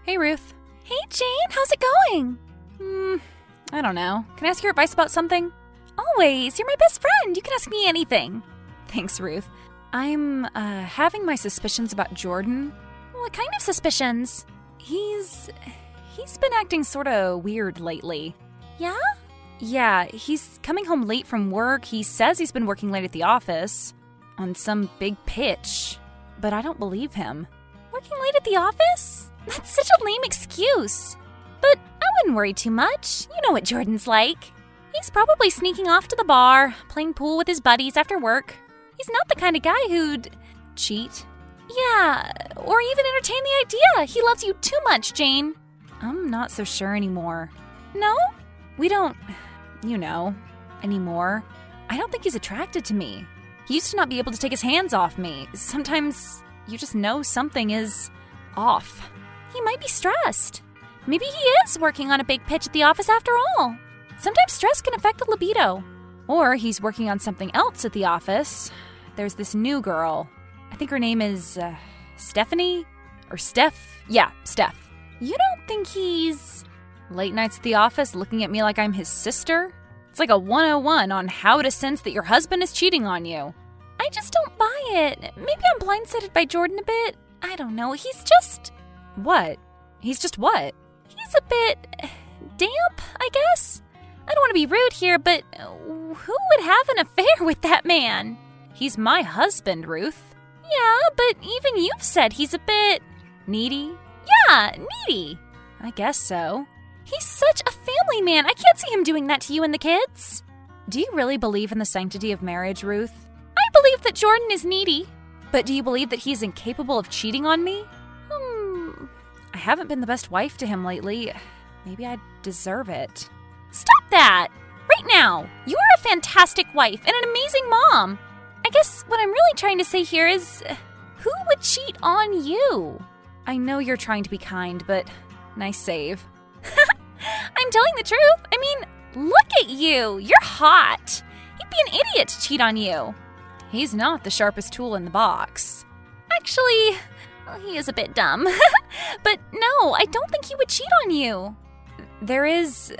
Hey, Ruth. Hey, Jane, how's it going? I don't know. Can I ask your advice about something? Always. You're my best friend. You can ask me anything. Thanks, Ruth. I'm, having my suspicions about Jordan. What kind of suspicions? He's been acting sorta weird lately. Yeah? Yeah, he's coming home late from work. He says he's been working late at the office on some big pitch, but I don't believe him. Working late at the office? That's such a lame excuse. But I wouldn't worry too much. You know what Jordan's like. He's probably sneaking off to the bar, playing pool with his buddies after work. He's not the kind of guy who'd cheat. Yeah, or even entertain the idea. He loves you too much, Jane. I'm not so sure anymore. No? We don't, anymore. I don't think he's attracted to me. He used to not be able to take his hands off me. Sometimes you just know something is off. He might be stressed. Maybe he is working on a big pitch at the office after all. Sometimes stress can affect the libido. Or he's working on something else at the office. There's this new girl. I think her name is Stephanie? Or Steph? Yeah, Steph. You don't think he's... Late nights at the office looking at me like I'm his sister? It's like a 101 on how to sense that your husband is cheating on you. I just don't buy it. Maybe I'm blindsided by Jordan a bit. I don't know. He's just... What? He's just what? He's a bit... damp, I guess? I don't want to be rude here, but who would have an affair with that man? He's my husband, Ruth. Yeah, but even you've said he's a bit... Needy? Yeah, needy. I guess so. He's such a family man. I can't see him doing that to you and the kids. Do you really believe in the sanctity of marriage, Ruth? I believe that Jordan is needy. But do you believe that he's incapable of cheating on me? I haven't been the best wife to him lately. Maybe I deserve it. Stop that! Right now! You're a fantastic wife and an amazing mom. I guess what I'm really trying to say here is, who would cheat on you? I know you're trying to be kind, but nice save. I'm telling the truth. I mean, look at you. You're hot. He'd be an idiot to cheat on you. He's not the sharpest tool in the box. Actually, well, he is a bit dumb. But no, I don't think he would cheat on you. There is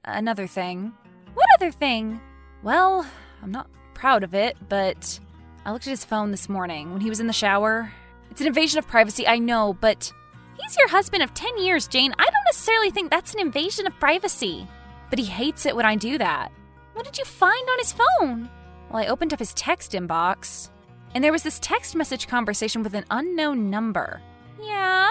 another thing. What other thing? Well, I'm not proud of it, but I looked at his phone this morning when he was in the shower. It's an invasion of privacy, I know, but... He's your husband of 10 years, Jane. I don't necessarily think that's an invasion of privacy. But he hates it when I do that. What did you find on his phone? Well, I opened up his text inbox, and there was this text message conversation with an unknown number. Yeah?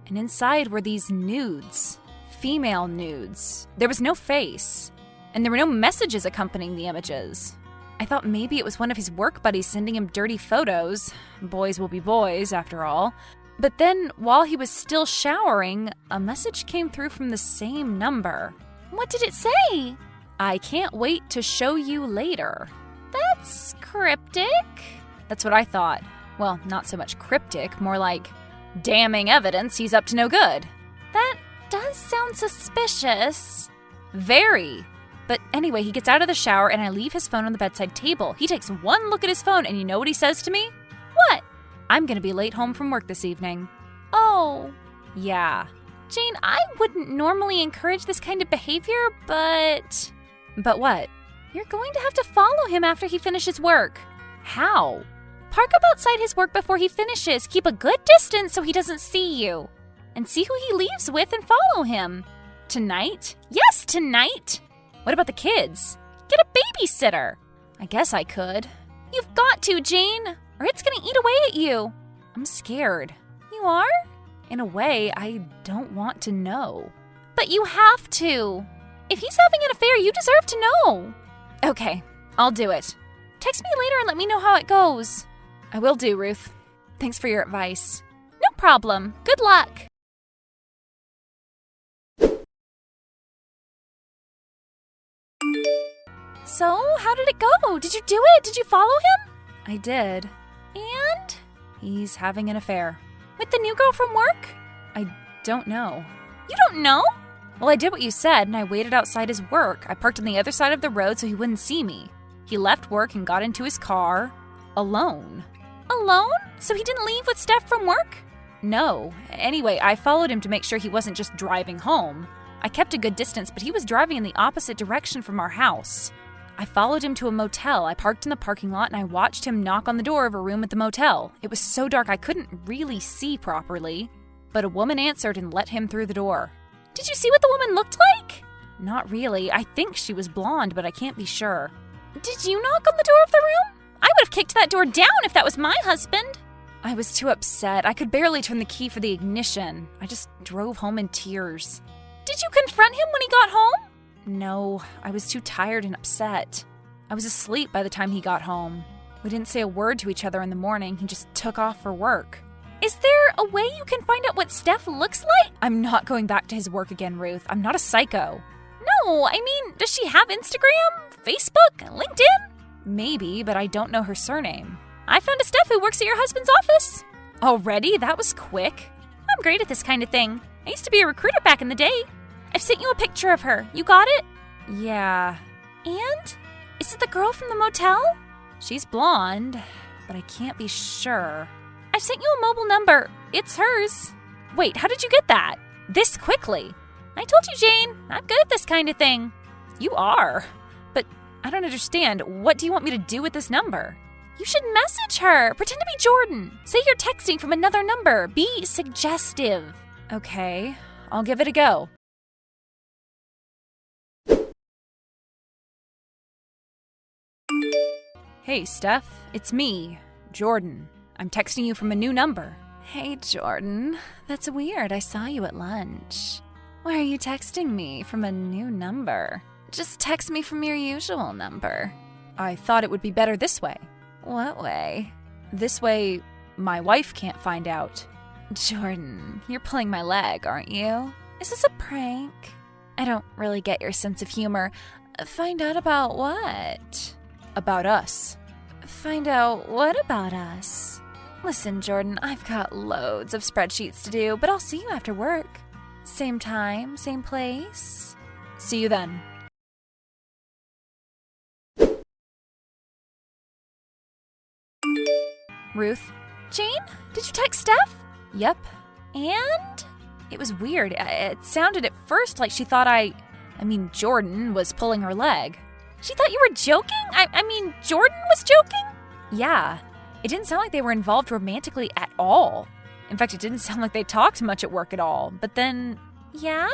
And inside were these nudes. Female nudes. There was no face, and there were no messages accompanying the images. I thought maybe it was one of his work buddies sending him dirty photos. Boys will be boys, after all. But then, while he was still showering, a message came through from the same number. What did it say? I can't wait to show you later. That's cryptic. That's what I thought. Well, not so much cryptic, more like damning evidence he's up to no good. That does sound suspicious. Very. But anyway, he gets out of the shower and I leave his phone on the bedside table. He takes one look at his phone and you know what he says to me? What? I'm gonna be late home from work this evening. Oh. Yeah. Jane, I wouldn't normally encourage this kind of behavior, but... But what? You're going to have to follow him after he finishes work. How? Park up outside his work before he finishes. Keep a good distance so he doesn't see you. And see who he leaves with and follow him. Tonight? Yes, tonight. What about the kids? Get a babysitter. I guess I could. You've got to, Jane, or it's gonna eat away at you. I'm scared. You are? In a way, I don't want to know. But you have to. If he's having an affair, you deserve to know. Okay, I'll do it. Text me later and let me know how it goes. I will do, Ruth. Thanks for your advice. No problem. Good luck. So, how did it go? Did you do it? Did you follow him? I did. And? He's having an affair. With the new girl from work? I don't know. You don't know? Well, I did what you said, and I waited outside his work. I parked on the other side of the road so he wouldn't see me. He left work and got into his car, alone. Alone? So he didn't leave with Steph from work? No. Anyway, I followed him to make sure he wasn't just driving home. I kept a good distance, but he was driving in the opposite direction from our house. I followed him to a motel. I parked in the parking lot and I watched him knock on the door of a room at the motel. It was so dark I couldn't really see properly, but a woman answered and let him through the door. Did you see what the woman looked like? Not really. I think she was blonde, but I can't be sure. Did you knock on the door of the room? I would have kicked that door down if that was my husband. I was too upset. I could barely turn the key for the ignition. I just drove home in tears. Did you confront him when he got home? No, I was too tired and upset. I was asleep by the time he got home. We didn't say a word to each other in the morning. He just took off for work. Is there a way you can find out what Steph looks like? I'm not going back to his work again, Ruth. I'm not a psycho. No, I mean, does she have Instagram, Facebook, LinkedIn? Maybe, but I don't know her surname. I found a Steph who works at your husband's office. Already? That was quick. I'm great at this kind of thing. I used to be a recruiter back in the day. I've sent you a picture of her. You got it? Yeah. And? Is it the girl from the motel? She's blonde, but I can't be sure. I've sent you a mobile number. It's hers. Wait, how did you get that? This quickly? I told you, Jane. I'm good at this kind of thing. You are. But I don't understand. What do you want me to do with this number? You should message her. Pretend to be Jordan. Say you're texting from another number. Be suggestive. Okay, I'll give it a go. Hey, Steph, it's me, Jordan. I'm texting you from a new number. Hey, Jordan. That's weird. I saw you at lunch. Why are you texting me from a new number? Just text me from your usual number. I thought it would be better this way. What way? This way, my wife can't find out. Jordan, you're pulling my leg, aren't you? Is this a prank? I don't really get your sense of humor. Find out about what? About us. Find out what about us? Listen, Jordan, I've got loads of spreadsheets to do, but I'll see you after work. Same time, same place. See you then. Ruth? Jane? Did you text Steph? Yep. And? It was weird. It sounded at first like she thought Jordan was pulling her leg. She thought you were joking? I mean, Jordan was joking? Yeah. It didn't sound like they were involved romantically at all. In fact, it didn't sound like they talked much at work at all. But then... Yeah?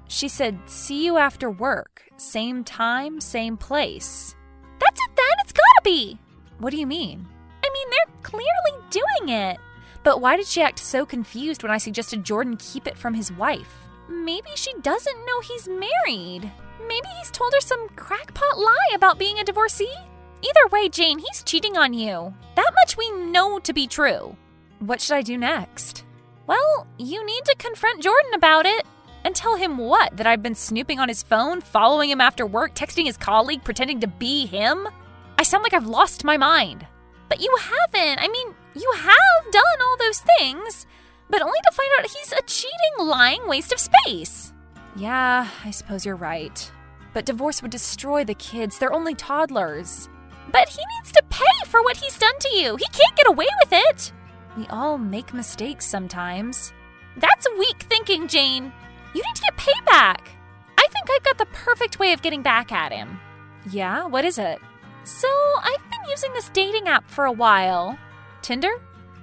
She said, see you after work. Same time, same place. That's it then. It's gotta be. What do you mean? I mean, they're clearly doing it. But why did she act so confused when I suggested Jordan keep it from his wife? Maybe she doesn't know he's married. Maybe he's told her some crackpot lie about being a divorcee. Either way, Jane, he's cheating on you. That much we know to be true. What should I do next? Well, you need to confront Jordan about it. And tell him what? That I've been snooping on his phone, following him after work, texting his colleague, pretending to be him? I sound like I've lost my mind. But you haven't. I mean, you have done all those things, but only to find out he's a cheating, lying waste of space. Yeah, I suppose you're right. But divorce would destroy the kids. They're only toddlers. But he needs to pay for what he's done to you. He can't get away with it. We all make mistakes sometimes. That's weak thinking, Jane. You need to get payback. I think I've got the perfect way of getting back at him. Yeah? What is it? So, I've been using this dating app for a while. Tinder?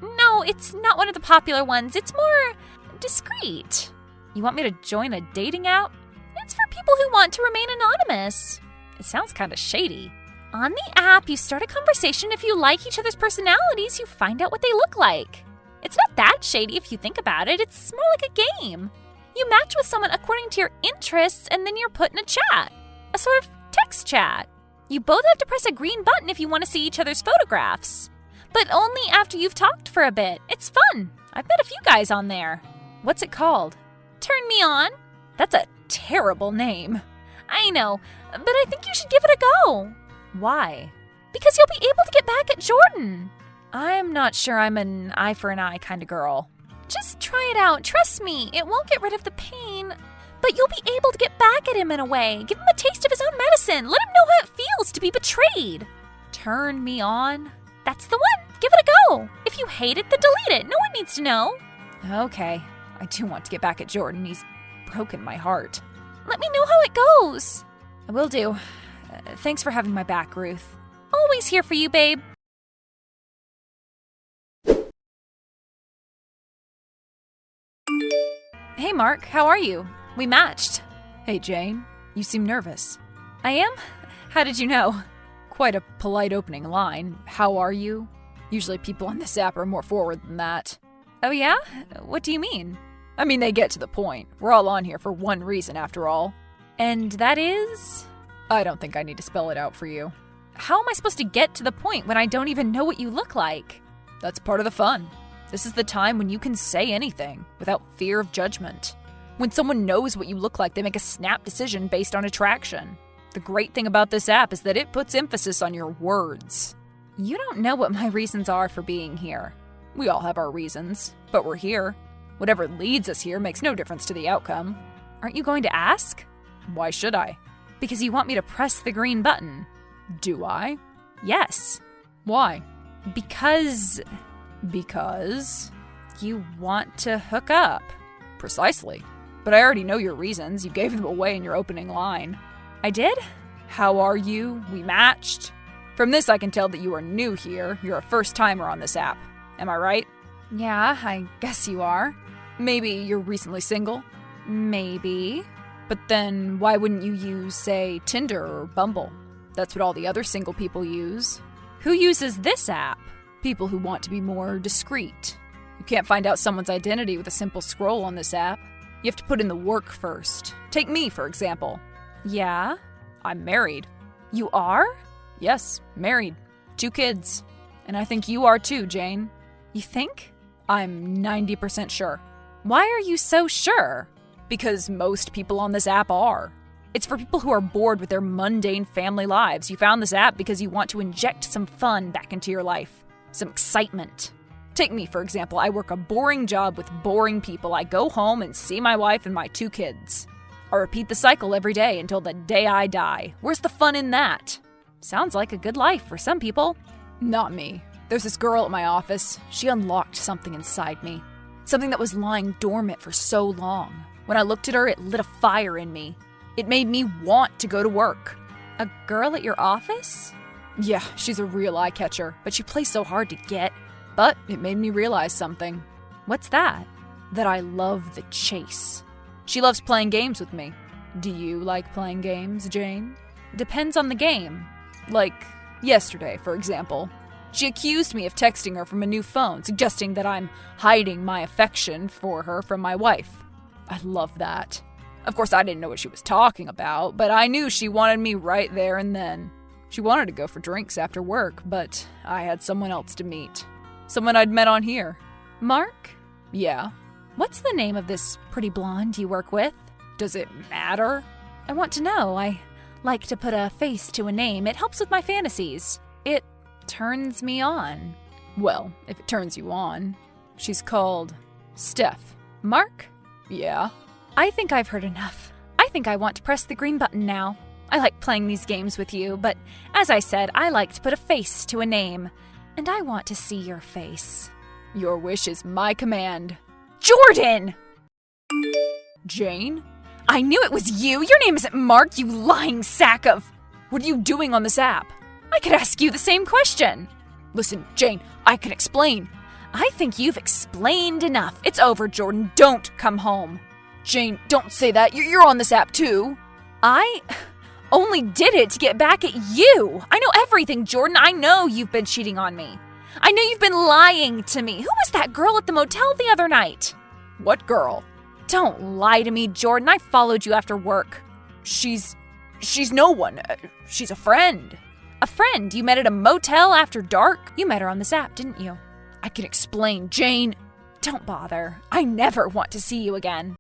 No, it's not one of the popular ones. It's more discreet. You want me to join a dating app? It's for people who want to remain anonymous. It sounds kind of shady. On the app, you start a conversation. If you like each other's personalities, you find out what they look like. It's not that shady if you think about it. It's more like a game. You match with someone according to your interests, and then you're put in a chat. A sort of text chat. You both have to press a green button if you want to see each other's photographs. But only after you've talked for a bit. It's fun. I've met a few guys on there. What's it called? Turn Me On. That's a terrible name. I know, but I think you should give it a go. Why? Because you'll be able to get back at Jordan. I'm not sure I'm an eye for an eye kind of girl. Just try it out. Trust me, it won't get rid of the pain. But you'll be able to get back at him in a way. Give him a taste of his own medicine. Let him know how it feels to be betrayed. Turn Me On? That's the one. Give it a go. If you hate it, then delete it. No one needs to know. Okay, I do want to get back at Jordan. He's broken my heart. Let me know how it goes. I will do. Thanks for having my back, Ruth. Always here for you, babe. Hey, Mark, how are you? We matched. Hey, Jane, you seem nervous. I am? How did you know? Quite a polite opening line. How are you? Usually people on this app are more forward than that. Oh, yeah? What do you mean? I mean, they get to the point. We're all on here for one reason, after all. And that is? I don't think I need to spell it out for you. How am I supposed to get to the point when I don't even know what you look like? That's part of the fun. This is the time when you can say anything without fear of judgment. When someone knows what you look like, they make a snap decision based on attraction. The great thing about this app is that it puts emphasis on your words. You don't know what my reasons are for being here. We all have our reasons, but we're here. Whatever leads us here makes no difference to the outcome. Aren't you going to ask? Why should I? Because you want me to press the green button. Do I? Yes. Why? Because you want to hook up. Precisely. But I already know your reasons. You gave them away in your opening line. I did? How are you? We matched. From this, I can tell that you are new here. You're a first-timer on this app. Am I right? Yeah, I guess you are. Maybe you're recently single? Maybe. But then why wouldn't you use, say, Tinder or Bumble? That's what all the other single people use. Who uses this app? People who want to be more discreet. You can't find out someone's identity with a simple scroll on this app. You have to put in the work first. Take me, for example. Yeah? I'm married. You are? Yes, married. 2 kids. And I think you are too, Jane. You think? I'm 90% sure. Why are you so sure? Because most people on this app are. It's for people who are bored with their mundane family lives. You found this app because you want to inject some fun back into your life. Some excitement. Take me, for example. I work a boring job with boring people. I go home and see my wife and my 2 kids. I repeat the cycle every day until the day I die. Where's the fun in that? Sounds like a good life for some people. Not me. There's this girl at my office. She unlocked something inside me. Something that was lying dormant for so long. When I looked at her, it lit a fire in me. It made me want to go to work. A girl at your office? Yeah, she's a real eye-catcher, but she plays so hard to get. But it made me realize something. What's that? That I love the chase. She loves playing games with me. Do you like playing games, Jane? Depends on the game. Like yesterday, for example. She accused me of texting her from a new phone, suggesting that I'm hiding my affection for her from my wife. I love that. Of course, I didn't know what she was talking about, but I knew she wanted me right there and then. She wanted to go for drinks after work, but I had someone else to meet. Someone I'd met on here. Mark? Yeah. What's the name of this pretty blonde you work with? Does it matter? I want to know. I like to put a face to a name. It helps with my fantasies. It turns me on. Well, if it turns you on. She's called Steph. Mark? Yeah. I think I've heard enough. I think I want to press the green button now. I like playing these games with you, but as I said, I like to put a face to a name. And I want to see your face. Your wish is my command. Jordan! Jane? I knew it was you! Your name isn't Mark, you lying sack of... What are you doing on this app? I could ask you the same question. Listen, Jane, I can explain. I think you've explained enough. It's over, Jordan. Don't come home. Jane, don't say that. You're on this app too. I only did it to get back at you. I know everything, Jordan. I know you've been cheating on me. I know you've been lying to me. Who was that girl at the motel the other night? What girl? Don't lie to me, Jordan. I followed you after work. She's no one. She's a friend. A friend you met at a motel after dark? You met her on this app, didn't you? I can explain, Jane. Don't bother. I never want to see you again.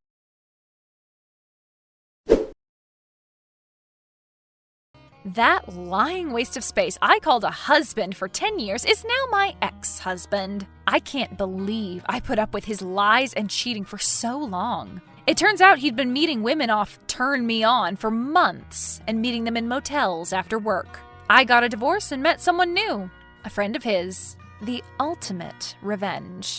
That lying waste of space I called a husband for 10 years is now my ex-husband. I can't believe I put up with his lies and cheating for so long. It turns out he'd been meeting women off Turn Me On for months and meeting them in motels after work. I got a divorce and met someone new, a friend of his. The ultimate revenge.